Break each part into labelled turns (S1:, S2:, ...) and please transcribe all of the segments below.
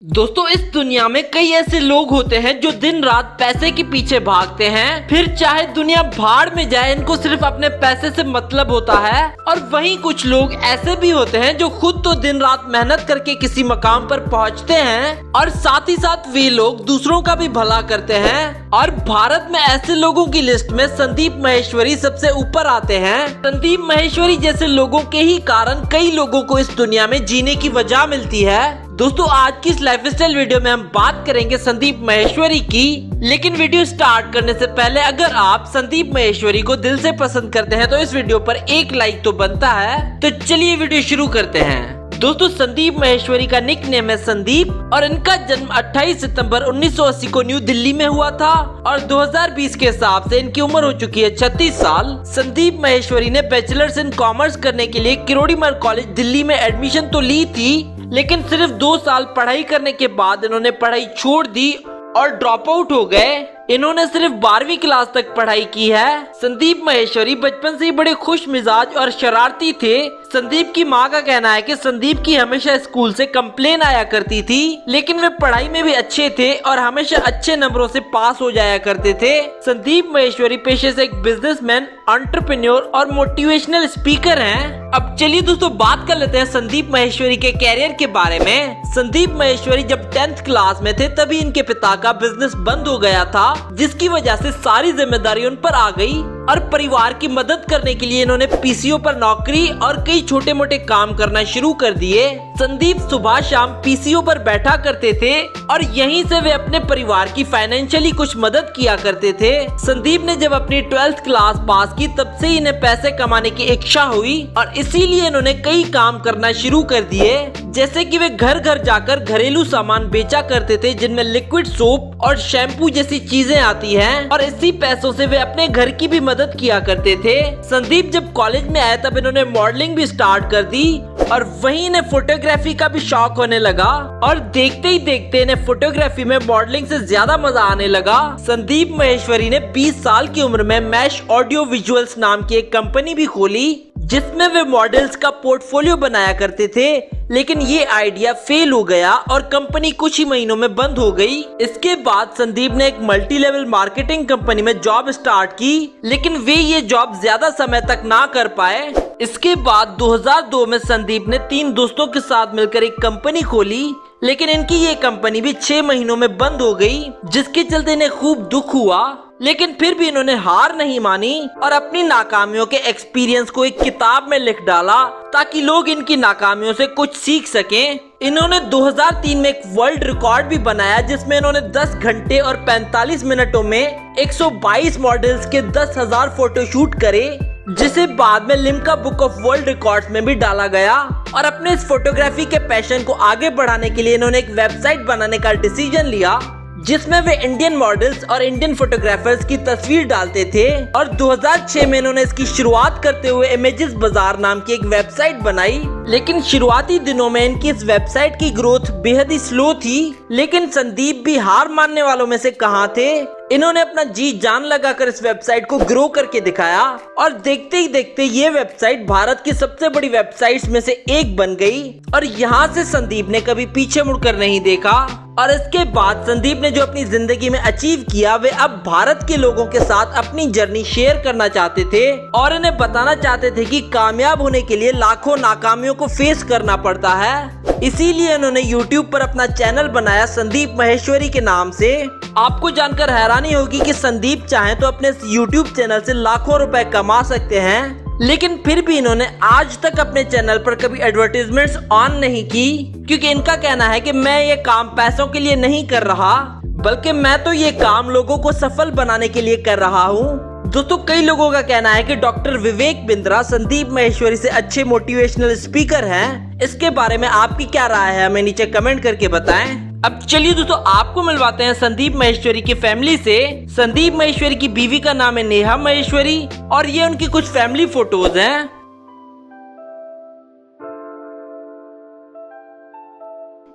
S1: दोस्तों इस दुनिया में कई ऐसे लोग होते हैं जो दिन रात पैसे के पीछे भागते हैं, फिर चाहे दुनिया भाड़ में जाए इनको सिर्फ अपने पैसे से मतलब होता है। और वहीं कुछ लोग ऐसे भी होते हैं जो खुद तो दिन रात मेहनत करके किसी मकाम पर पहुंचते हैं और साथ ही साथ वे लोग दूसरों का भी भला करते हैं। और भारत में ऐसे लोगों की लिस्ट में संदीप माहेश्वरी सबसे ऊपर आते हैं। संदीप माहेश्वरी जैसे लोगों के ही कारण कई लोगों को इस दुनिया में जीने की वजह मिलती है। दोस्तों आज की इस लाइफस्टाइल वीडियो में हम बात करेंगे संदीप माहेश्वरी की। लेकिन वीडियो स्टार्ट करने से पहले अगर आप संदीप माहेश्वरी को दिल से पसंद करते हैं तो इस वीडियो पर एक लाइक तो बनता है। तो चलिए वीडियो शुरू करते हैं। दोस्तों संदीप माहेश्वरी का निक नेम है संदीप और इनका जन्म 28 सितंबर 1980 को न्यू दिल्ली में हुआ था और 2020 के हिसाब से इनकी उम्र हो चुकी है 36 साल। संदीप माहेश्वरी ने बैचलर्स इन कॉमर्स करने के लिए किरोड़ीमल कॉलेज दिल्ली में एडमिशन तो ली थी, लेकिन सिर्फ 2 साल पढ़ाई करने के बाद इन्होंने पढ़ाई छोड़ दी और ड्रॉप आउट हो गए। इन्होंने सिर्फ 12वीं क्लास तक पढ़ाई की है। संदीप माहेश्वरी बचपन से ही बड़े खुश मिजाज और शरारती थे। संदीप की मां का कहना है कि संदीप की हमेशा स्कूल से कंप्लेन आया करती थी, लेकिन वे पढ़ाई में भी अच्छे थे और हमेशा अच्छे नंबरों से पास हो जाया करते थे। संदीप माहेश्वरी पेशे से एक बिजनेसमैन, एंटरप्रेन्योर और मोटिवेशनल स्पीकर हैं। अब चलिए दोस्तों बात कर लेते हैं संदीप माहेश्वरी के कैरियर के बारे में। संदीप माहेश्वरी जब 10th क्लास में थे तभी इनके पिता का बिजनेस बंद हो गया था, जिसकी वजह से सारी जिम्मेदारी उन पर आ गई और परिवार की मदद करने के लिए इन्होंने पीसीओ पर नौकरी और कई छोटे मोटे काम करना शुरू कर दिए। संदीप सुबह शाम पीसीओ पर बैठा करते थे और यहीं से वे अपने परिवार की फाइनेंशियली कुछ मदद किया करते थे। संदीप ने जब अपनी 12th क्लास पास की तब से इन्हें पैसे कमाने की इच्छा हुई और इसीलिए इन्होंने कई काम करना शुरू कर दिए, जैसे कि वे घर घर जाकर घरेलू सामान बेचा करते थे जिनमें लिक्विड सोप और शैम्पू जैसी चीजें आती हैं और इसी पैसों से वे अपने घर की भी मदद किया करते थे। संदीप जब कॉलेज में आए तब इन्होंने मॉडलिंग भी स्टार्ट कर दी और वहीं इन्हें फोटोग्राफी का भी शौक होने लगा और देखते ही देखते इन्हें फोटोग्राफी में मॉडलिंग से ज्यादा मजा आने लगा। संदीप माहेश्वरी ने 20 साल की उम्र में मैश ऑडियो विजुअल्स नाम की एक कंपनी भी खोली जिसमें वे मॉडल्स का पोर्टफोलियो बनाया करते थे, लेकिन ये आइडिया फेल हो गया और कंपनी कुछ ही महीनों में बंद हो गई। इसके बाद संदीप ने एक मल्टी लेवल मार्केटिंग कंपनी में जॉब स्टार्ट की, लेकिन वे ये जॉब ज्यादा समय तक ना कर पाए। इसके बाद 2002 में संदीप ने 3 दोस्तों के साथ मिलकर एक कंपनी खोली, लेकिन इनकी ये कंपनी भी 6 महीनों में बंद हो गई, जिसके चलते इन्हें खूब दुख हुआ। लेकिन फिर भी इन्होंने हार नहीं मानी और अपनी नाकामियों के एक्सपीरियंस को एक किताब में लिख डाला ताकि लोग इनकी नाकामियों से कुछ सीख सकें। इन्होंने 2003 में एक वर्ल्ड रिकॉर्ड भी बनाया जिसमें इन्होंने 10 घंटे और 45 मिनटों में 122 मॉडल्स के 10,000 फोटोशूट करे, जिसे बाद में Limca book of world records में भी डाला गया। और अपने इस फोटोग्राफी के पैशन को आगे बढ़ाने के लिए इन्होंने एक वेबसाइट बनाने का डिसीजन लिया जिसमें वे इंडियन मॉडल्स और इंडियन फोटोग्राफर्स की तस्वीर डालते थे और 2006 में इन्होंने इसकी शुरुआत करते हुए इमेजेस बाजार नाम की एक वेबसाइट बनाई। लेकिन शुरुआती दिनों में इनकी इस वेबसाइट की ग्रोथ बेहद ही स्लो थी, लेकिन संदीप भी हार मानने वालों में से कहाँ थे। इन्होंने अपना जी जान लगाकर इस वेबसाइट को ग्रो करके दिखाया और देखते ही देखते ये वेबसाइट भारत की सबसे बड़ी वेबसाइट्स में से एक बन गई और यहाँ से संदीप ने कभी पीछे मुड़कर नहीं देखा। और इसके बाद संदीप ने जो अपनी जिंदगी में अचीव किया वे अब भारत के लोगों के साथ अपनी जर्नी शेयर करना चाहते थे और इन्हें बताना चाहते थे कि कामयाब होने के लिए लाखों नाकामियों को फेस करना पड़ता है। इसीलिए उन्होंने YouTube पर अपना चैनल बनाया संदीप माहेश्वरी के नाम से। आपको जानकर हैरानी होगी कि संदीप चाहें तो अपने YouTube चैनल से लाखों रुपए कमा सकते हैं, लेकिन फिर भी इन्होंने आज तक अपने चैनल पर कभी एडवर्टाइजमेंट्स ऑन नहीं की, क्योंकि इनका कहना है कि मैं ये काम पैसों के लिए नहीं कर रहा, बल्कि मैं तो ये काम लोगों को सफल बनाने के लिए कर रहा हूँ। दोस्तों कई लोगों का कहना है कि डॉक्टर विवेक बिंद्रा संदीप माहेश्वरी से अच्छे मोटिवेशनल स्पीकर हैं। इसके बारे में आपकी क्या राय है हमें नीचे कमेंट करके बताएं। अब चलिए दोस्तों आपको मिलवाते हैं संदीप माहेश्वरी की फैमिली से। संदीप माहेश्वरी की बीवी का नाम है नेहा माहेश्वरी और ये उनकी कुछ फैमिली फोटोज हैं।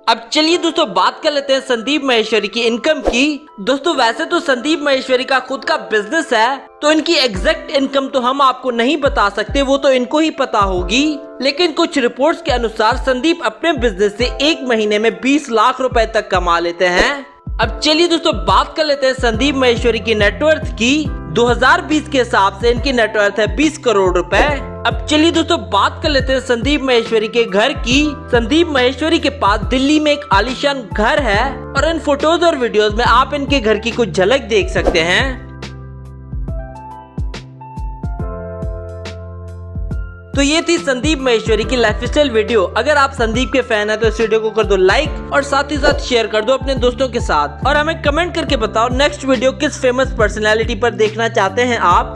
S1: अब चलिए दोस्तों बात कर लेते हैं संदीप माहेश्वरी की इनकम की। दोस्तों वैसे तो संदीप माहेश्वरी का खुद का बिजनेस है, तो इनकी एग्जैक्ट इनकम तो हम आपको नहीं बता सकते, वो तो इनको ही पता होगी। लेकिन कुछ रिपोर्ट्स के अनुसार संदीप अपने बिजनेस से एक महीने में 20 लाख रुपए तक कमा लेते हैं। अब चलिए दोस्तों बात कर लेते हैं संदीप माहेश्वरी की नेटवर्थ की। 2020 के हिसाब से इनकी नेटवर्थ है 20 करोड़ रुपए। अब चलिए दोस्तों बात कर लेते हैं संदीप माहेश्वरी के घर की। संदीप माहेश्वरी के पास दिल्ली में एक आलीशान घर है और इन फोटोज और वीडियोस में आप इनके घर की कुछ झलक देख सकते हैं। तो ये थी संदीप माहेश्वरी की लाइफस्टाइल वीडियो। अगर आप संदीप के फैन हैं तो इस वीडियो को कर दो लाइक और साथ ही साथ शेयर कर दो अपने दोस्तों के साथ। और हमें कमेंट करके बताओ नेक्स्ट वीडियो किस फेमस पर्सनैलिटी पर देखना चाहते हैं आप।